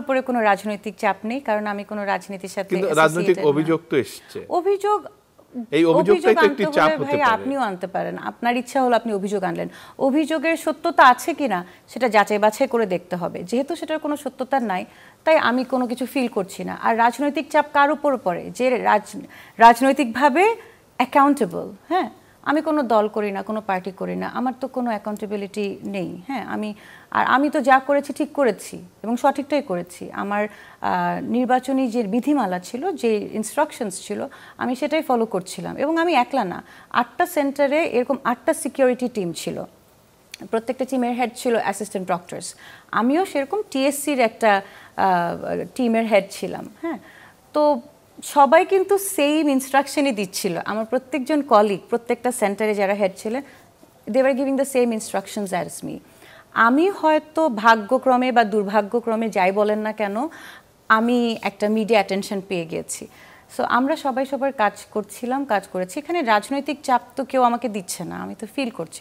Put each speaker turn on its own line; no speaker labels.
উপরে কোনো রাজনৈতিক চাপ নেই, কারণ আমি কোনো রাজনীতির সাথে
কিন্তু রাজনৈতিক অভিযোগ তো এসেছে।
অভিযোগ,
এই অভিযোগটাই তো একটি চাপ হতে
ভাই
পারে।
আপনিও আনতে পারেন, আপনার ইচ্ছা হলো আপনি অভিযোগ আনলেন, অভিযোগের সত্যতা আছে কিনা সেটা যাচাই বাছাই করে দেখতে হবে। যেহেতু সেটার কোনো সত্যতা নাই, তাই আমি কোনো কিছু ফিল করছি না। আর রাজনৈতিক চাপ কার উপর পড়ে? যে রাজনৈতিকভাবে অ্যাকাউন্টেবল। হ্যাঁ, আমি কোনো দল করি না, কোনো পার্টি করি না, আমার তো কোনো অ্যাকাউন্টেবিলিটি নেই। হ্যাঁ, আমি তো যা করেছি ঠিক করেছি এবং সঠিকটাই করেছি। আমার নির্বাচনী যে বিধিমালা ছিল, যে ইনস্ট্রাকশনস ছিল, আমি সেটাই ফলো করছিলাম। এবং আমি একলা না, 8টা সেন্টারে এরকম 8টা সিকিউরিটি টিম ছিল, প্রত্যেকটা টিমের হেড ছিল অ্যাসিস্ট্যান্ট প্রক্টরস। আমিও সেরকম টিএসসির একটা টিমের হেড ছিলাম। হ্যাঁ, তো সবাই কিন্তু সেম ইনস্ট্রাকশনই দিচ্ছিল। আমার প্রত্যেকজন কলিগ প্রত্যেকটা সেন্টারে যারা হেড ছিলেন, they were giving the same instructions as me. আমি হয়তো ভাগ্যক্রমে বা দুর্ভাগ্যক্রমে যাই বলেন না কেন, আমি একটা মিডিয়া অ্যাটেনশন পেয়ে গেছি। সো আমরা সবাই সবার কাজ করছিলাম, কাজ করেছি। এখানে রাজনৈতিক চাপ তো কেউ আমাকে দিচ্ছে না, আমি তো ফিল করছি।